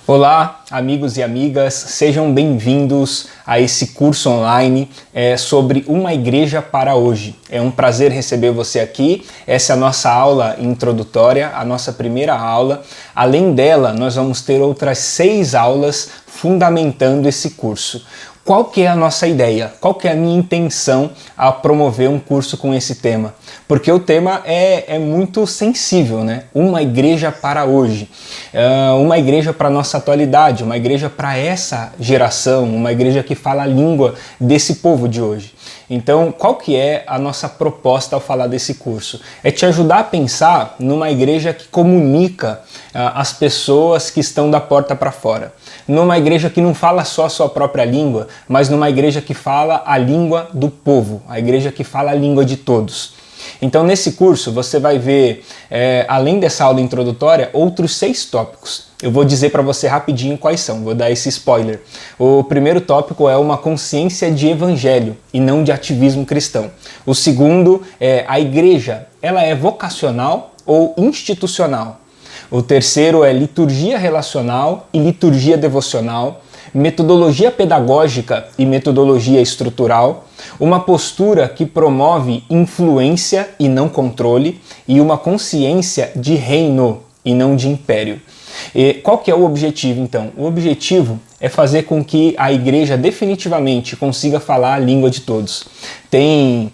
Olá, amigos e amigas, sejam bem-vindos a esse curso online sobre uma igreja para hoje. É um prazer receber você aqui. Essa é a nossa aula introdutória, a nossa primeira aula. Além dela, nós vamos ter outras 6 aulas fundamentando esse curso. Qual que é a nossa ideia? Qual que é a minha intenção a promover um curso com esse tema? Porque o tema é muito sensível, né? Uma igreja para hoje, uma igreja para a nossa atualidade, uma igreja para essa geração, uma igreja que fala a língua desse povo de hoje. Então, qual que é a nossa proposta ao falar desse curso? É te ajudar a pensar numa igreja que comunica as pessoas que estão da porta para fora. Numa igreja que não fala só a sua própria língua, mas numa igreja que fala a língua do povo, a igreja que fala a língua de todos. Então, nesse curso, você vai ver, além dessa aula introdutória, outros 6 tópicos. Eu vou dizer para você rapidinho quais são, vou dar esse spoiler. O primeiro tópico é uma consciência de evangelho e não de ativismo cristão. O segundo é a igreja, ela é vocacional ou institucional? O terceiro é liturgia relacional e liturgia devocional, metodologia pedagógica e metodologia estrutural, uma postura que promove influência e não controle e uma consciência de reino e não de império. E qual que é o objetivo então? O objetivo é fazer com que a igreja definitivamente consiga falar a língua de todos. Tem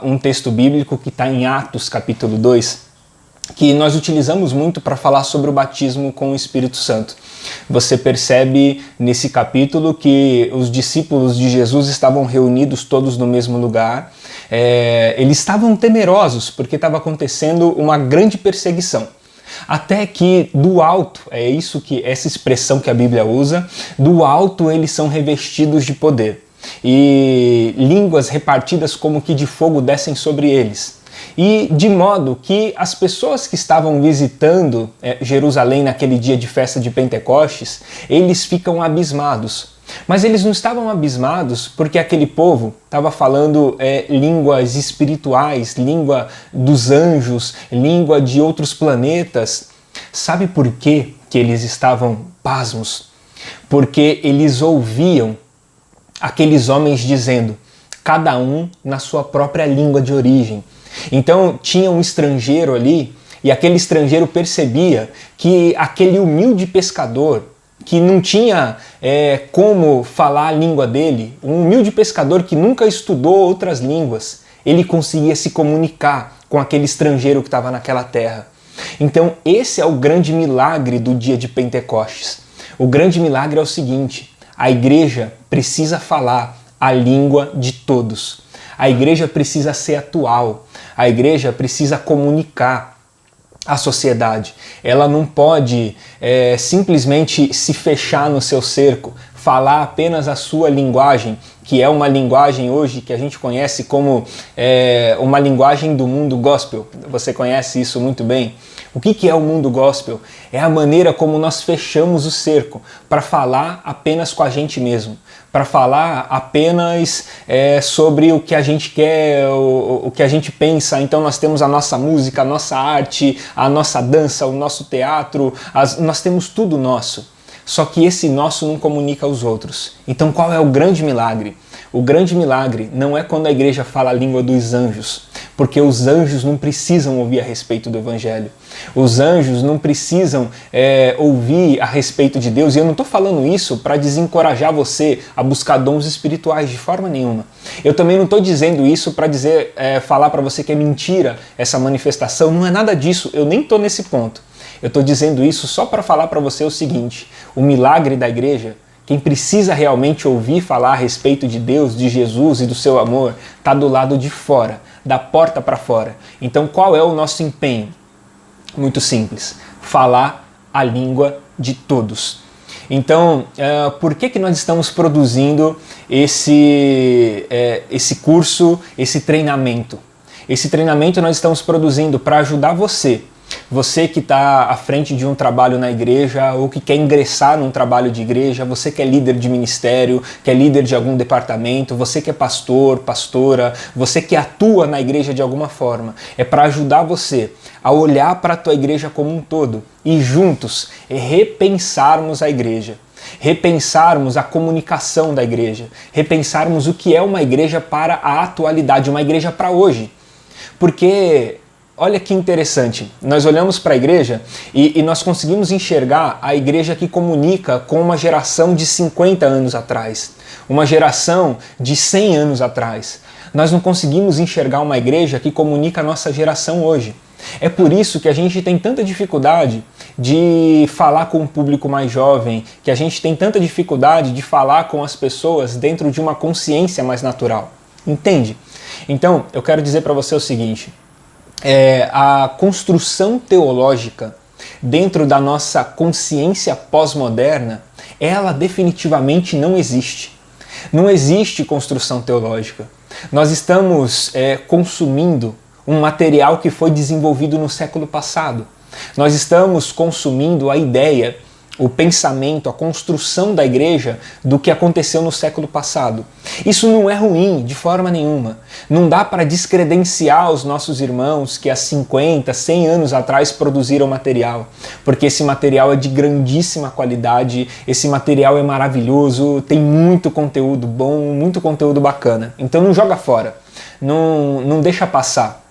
um texto bíblico que está em Atos capítulo 2, que nós utilizamos muito para falar sobre o batismo com o Espírito Santo. Você percebe nesse capítulo que os discípulos de Jesus estavam reunidos todos no mesmo lugar. Eles estavam temerosos porque estava acontecendo uma grande perseguição. Até que do alto, essa expressão que a Bíblia usa, do alto eles são revestidos de poder. E línguas repartidas como que de fogo descem sobre eles. E de modo que as pessoas que estavam visitando Jerusalém naquele dia de festa de Pentecostes, eles ficam abismados. Mas eles não estavam abismados porque aquele povo estava falando línguas espirituais, língua dos anjos, língua de outros planetas. Sabe por quê que eles estavam pasmos? Porque eles ouviam aqueles homens dizendo, cada um na sua própria língua de origem. Então tinha um estrangeiro ali e aquele estrangeiro percebia que aquele humilde pescador que não tinha como falar a língua dele, um humilde pescador que nunca estudou outras línguas, ele conseguia se comunicar com aquele estrangeiro que estava naquela terra. Então esse é o grande milagre do dia de Pentecostes. O grande milagre é o seguinte, a igreja precisa falar a língua de todos. A igreja precisa ser atual, a igreja precisa comunicar à sociedade. Ela não pode simplesmente se fechar no seu cerco, falar apenas a sua linguagem, que é uma linguagem hoje que a gente conhece como uma linguagem do mundo gospel. Você conhece isso muito bem. O que é o mundo gospel? É a maneira como nós fechamos o cerco para falar apenas com a gente mesmo, para falar apenas sobre o que a gente quer, o que a gente pensa. Então nós temos a nossa música, a nossa arte, a nossa dança, o nosso teatro, nós temos tudo nosso. Só que esse nosso não comunica aos outros. Então qual é o grande milagre? O grande milagre não é quando a igreja fala a língua dos anjos, porque os anjos não precisam ouvir a respeito do Evangelho. Os anjos não precisam ouvir a respeito de Deus. E eu não estou falando isso para desencorajar você a buscar dons espirituais de forma nenhuma. Eu também não estou dizendo isso para falar para você que é mentira essa manifestação. Não é nada disso, eu nem estou nesse ponto. Eu estou dizendo isso só para falar para você o seguinte, o milagre da igreja, quem precisa realmente ouvir falar a respeito de Deus, de Jesus e do seu amor, está do lado de fora, da porta para fora. Então qual é o nosso empenho? Muito simples, falar a língua de todos. Então, por que nós estamos produzindo esse curso, esse treinamento? Esse treinamento nós estamos produzindo para ajudar você Você que está à frente de um trabalho na igreja ou que quer ingressar num trabalho de igreja, você que é líder de ministério, que é líder de algum departamento, você que é pastor, pastora, você que atua na igreja de alguma forma, é para ajudar você a olhar para a tua igreja como um todo e juntos repensarmos a igreja. Repensarmos a comunicação da igreja, repensarmos o que é uma igreja para a atualidade, uma igreja para hoje. Porque, olha que interessante, nós olhamos para a igreja e nós conseguimos enxergar a igreja que comunica com uma geração de 50 anos atrás, uma geração de 100 anos atrás. Nós não conseguimos enxergar uma igreja que comunica a nossa geração hoje. É por isso que a gente tem tanta dificuldade de falar com o público mais jovem, que a gente tem tanta dificuldade de falar com as pessoas dentro de uma consciência mais natural. Entende? Então, eu quero dizer para você o seguinte, a construção teológica dentro da nossa consciência pós-moderna, ela definitivamente não existe. Não existe construção teológica. Nós estamos consumindo um material que foi desenvolvido no século passado. Nós estamos consumindo a ideia, o pensamento, a construção da igreja do que aconteceu no século passado. Isso não é ruim de forma nenhuma. Não dá para descredenciar os nossos irmãos que há 50, 100 anos atrás produziram material, porque esse material é de grandíssima qualidade, esse material é maravilhoso, tem muito conteúdo bom, muito conteúdo bacana. Então não joga fora, não deixa passar.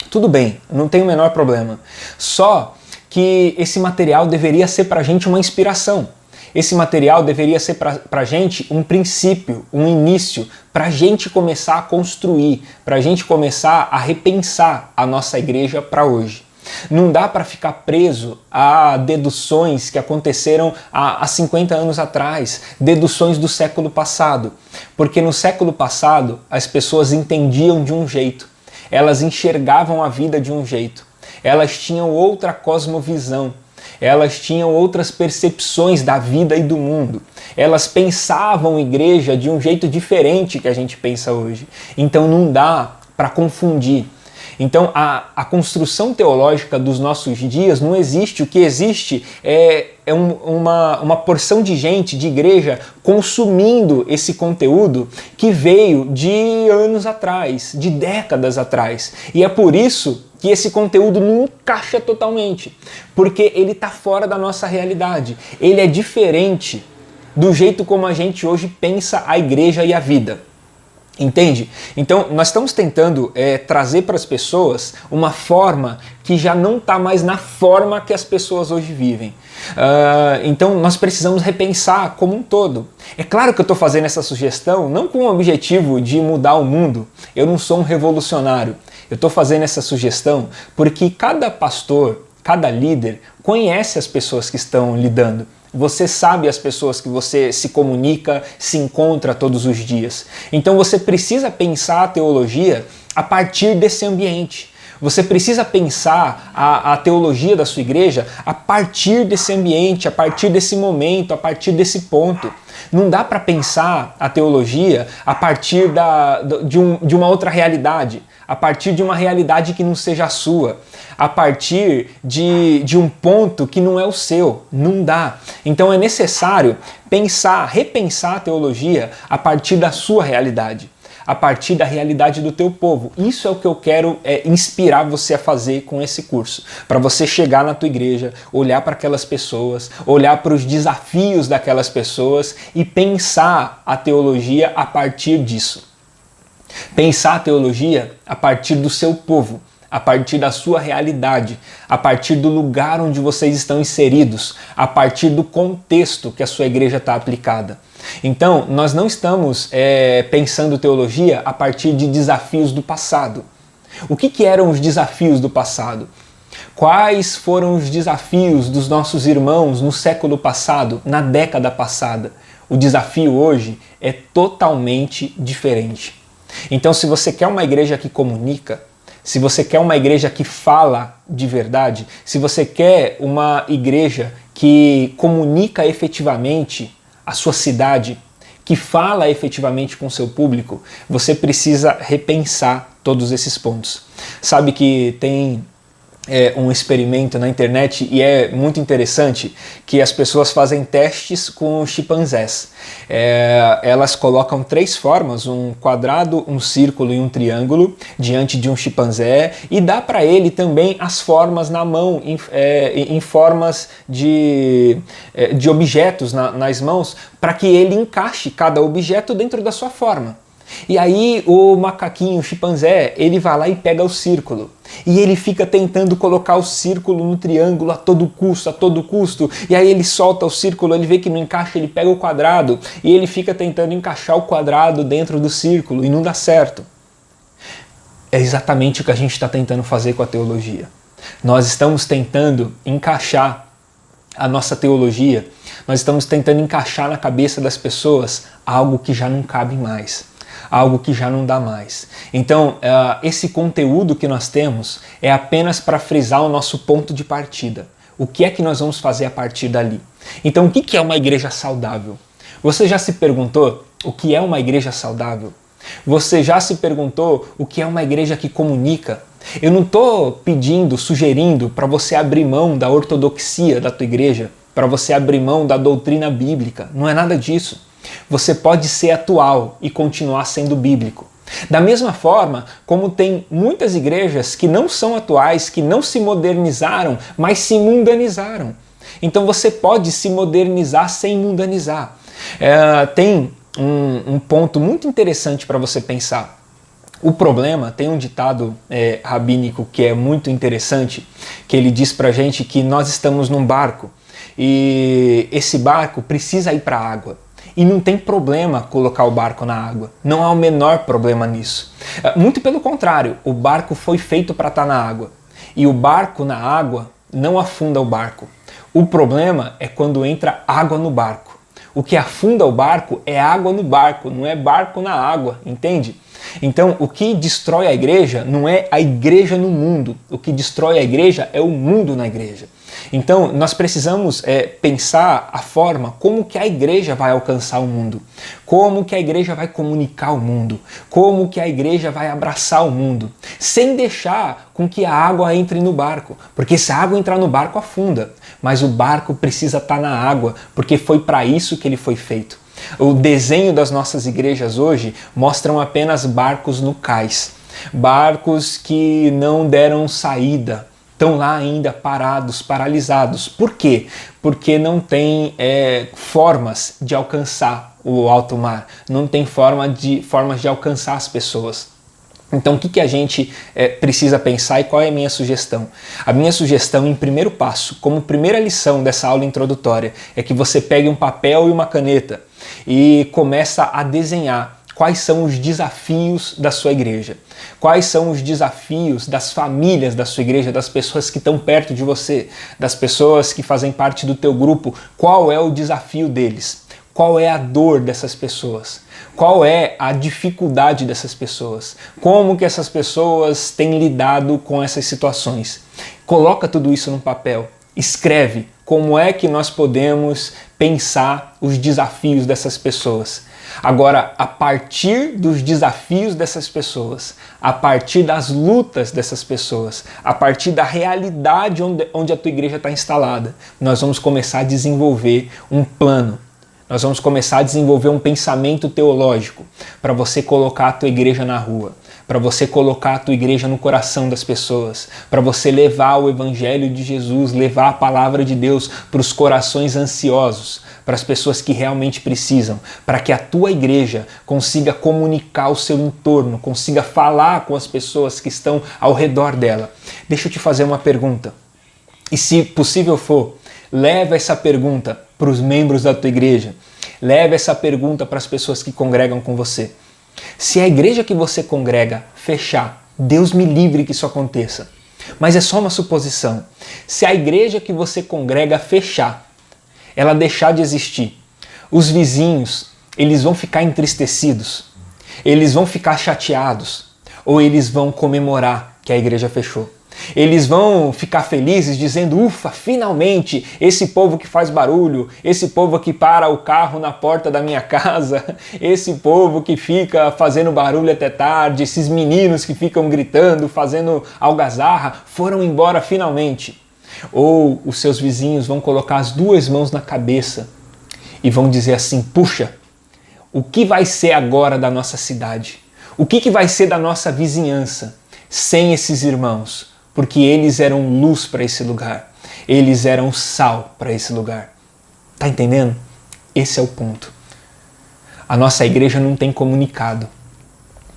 Tudo bem, não tem o menor problema. Só que esse material deveria ser para a gente uma inspiração. Esse material deveria ser para a gente um princípio, um início, para a gente começar a construir, para a gente começar a repensar a nossa igreja para hoje. Não dá para ficar preso a deduções que aconteceram há 50 anos atrás, deduções do século passado. Porque no século passado as pessoas entendiam de um jeito, elas enxergavam a vida de um jeito, elas tinham outra cosmovisão, elas tinham outras percepções da vida e do mundo, elas pensavam igreja de um jeito diferente que a gente pensa hoje. Então não dá para confundir. Então a construção teológica dos nossos dias não existe. O que existe é uma porção de gente, de igreja, consumindo esse conteúdo que veio de anos atrás, de décadas atrás. E é por isso que esse conteúdo não encaixa totalmente, porque ele está fora da nossa realidade. Ele é diferente do jeito como a gente hoje pensa a igreja e a vida. Entende? Então nós estamos tentando trazer para as pessoas uma forma que já não está mais na forma que as pessoas hoje vivem. Então nós precisamos repensar como um todo. É claro que eu estou fazendo essa sugestão não com o objetivo de mudar o mundo. Eu não sou um revolucionário. Eu estou fazendo essa sugestão porque cada pastor, cada líder conhece as pessoas que estão lidando. Você sabe as pessoas que você se comunica, se encontra todos os dias. Então você precisa pensar a teologia a partir desse ambiente. Você precisa pensar a teologia da sua igreja a partir desse ambiente, a partir desse momento, a partir desse ponto. Não dá para pensar a teologia a partir de uma outra realidade, a partir de uma realidade que não seja a sua, a partir de um ponto que não é o seu. Não dá. Então é necessário repensar a teologia a partir da sua realidade, a partir da realidade do teu povo. Isso é o que eu quero inspirar você a fazer com esse curso. Para você chegar na tua igreja, olhar para aquelas pessoas, olhar para os desafios daquelas pessoas e pensar a teologia a partir disso. Pensar a teologia a partir do seu povo, a partir da sua realidade, a partir do lugar onde vocês estão inseridos, a partir do contexto que a sua igreja está aplicada. Então, nós não estamos pensando teologia a partir de desafios do passado. O que eram os desafios do passado? Quais foram os desafios dos nossos irmãos no século passado, na década passada? O desafio hoje é totalmente diferente. Então, se você quer uma igreja que comunica, se você quer uma igreja que fala de verdade, se você quer uma igreja que comunica efetivamente a sua cidade, que fala efetivamente com o seu público, você precisa repensar todos esses pontos. Sabe que tem um experimento na internet e é muito interessante, que as pessoas fazem testes com chimpanzés. Elas colocam 3 formas, um quadrado, um círculo e um triângulo, diante de um chimpanzé e dá para ele também as formas na mão, em formas de objetos nas mãos, para que ele encaixe cada objeto dentro da sua forma. E aí o macaquinho, o chimpanzé, ele vai lá e pega o círculo. E ele fica tentando colocar o círculo no triângulo a todo custo, a todo custo. E aí ele solta o círculo, ele vê que não encaixa, ele pega o quadrado. E ele fica tentando encaixar o quadrado dentro do círculo e não dá certo. É exatamente o que a gente está tentando fazer com a teologia. Nós estamos tentando encaixar a nossa teologia, nós estamos tentando encaixar na cabeça das pessoas algo que já não cabe mais. Algo que já não dá mais. Então, esse conteúdo que nós temos é apenas para frisar o nosso ponto de partida. O que é que nós vamos fazer a partir dali? Então, o que é uma igreja saudável? Você já se perguntou o que é uma igreja saudável? Você já se perguntou o que é uma igreja que comunica? Eu não estou pedindo, sugerindo para você abrir mão da ortodoxia da tua igreja, para você abrir mão da doutrina bíblica. Não é nada disso. Você pode ser atual e continuar sendo bíblico. Da mesma forma como tem muitas igrejas que não são atuais, que não se modernizaram, mas se mundanizaram. Então você pode se modernizar sem mundanizar. Tem um ponto muito interessante para você pensar. O problema, tem um ditado rabínico que é muito interessante, que ele diz pra gente que nós estamos num barco e esse barco precisa ir para a água. E não tem problema colocar o barco na água. Não há o menor problema nisso. Muito pelo contrário, o barco foi feito para estar na água. E o barco na água não afunda o barco. O problema é quando entra água no barco. O que afunda o barco é água no barco, não é barco na água, entende? Então, o que destrói a igreja não é a igreja no mundo. O que destrói a igreja é o mundo na igreja. Então, nós precisamos pensar a forma como que a igreja vai alcançar o mundo, como que a igreja vai comunicar o mundo, como que a igreja vai abraçar o mundo, sem deixar com que a água entre no barco, porque se a água entrar no barco afunda, mas o barco precisa estar na água, porque foi para isso que ele foi feito. O desenho das nossas igrejas hoje mostram apenas barcos no cais, barcos que não deram saída, estão lá ainda parados, paralisados. Por quê? Porque não tem formas de alcançar o alto mar, não tem formas de alcançar as pessoas. Então o que a gente precisa pensar e qual é a minha sugestão? A minha sugestão em primeiro passo, como primeira lição dessa aula introdutória, é que você pegue um papel e uma caneta e começa a desenhar quais são os desafios da sua igreja, quais são os desafios das famílias da sua igreja, das pessoas que estão perto de você, das pessoas que fazem parte do teu grupo, qual é o desafio deles? Qual é a dor dessas pessoas? Qual é a dificuldade dessas pessoas? Como que essas pessoas têm lidado com essas situações? Coloca tudo isso no papel, escreve como é que nós podemos pensar os desafios dessas pessoas. Agora, a partir dos desafios dessas pessoas, a partir das lutas dessas pessoas, a partir da realidade onde a tua igreja está instalada, nós vamos começar a desenvolver um plano. Nós vamos começar a desenvolver um pensamento teológico para você colocar a tua igreja na rua, para você colocar a tua igreja no coração das pessoas, para você levar o evangelho de Jesus, levar a palavra de Deus para os corações ansiosos, para as pessoas que realmente precisam, para que a tua igreja consiga comunicar o seu entorno, consiga falar com as pessoas que estão ao redor dela. Deixa eu te fazer uma pergunta. E se possível for, leva essa pergunta para os membros da tua igreja. Leva essa pergunta para as pessoas que congregam com você. Se a igreja que você congrega fechar, Deus me livre que isso aconteça, mas é só uma suposição. Se a igreja que você congrega fechar, ela deixar de existir, os vizinhos, eles vão ficar entristecidos, eles vão ficar chateados, ou eles vão comemorar que a igreja fechou. Eles vão ficar felizes dizendo, ufa, finalmente, esse povo que faz barulho, esse povo que para o carro na porta da minha casa, esse povo que fica fazendo barulho até tarde, esses meninos que ficam gritando, fazendo algazarra, foram embora finalmente. Ou os seus vizinhos vão colocar as duas mãos na cabeça e vão dizer assim, puxa, o que vai ser agora da nossa cidade? O que vai ser da nossa vizinhança sem esses irmãos? Porque eles eram luz para esse lugar. Eles eram sal para esse lugar. Tá entendendo? Esse é o ponto. A nossa igreja não tem comunicado.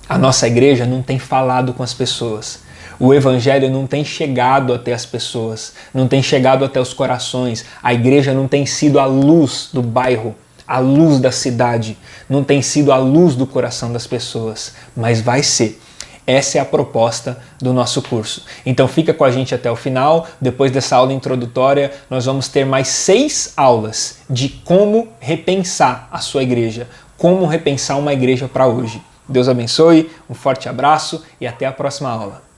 A nossa igreja não tem falado com as pessoas. O evangelho não tem chegado até as pessoas. Não tem chegado até os corações. A igreja não tem sido a luz do bairro, a luz da cidade. Não tem sido a luz do coração das pessoas. Mas vai ser. Essa é a proposta do nosso curso. Então fica com a gente até o final. Depois dessa aula introdutória, nós vamos ter mais 6 aulas de como repensar a sua igreja. Como repensar uma igreja para hoje. Deus abençoe, um forte abraço e até a próxima aula.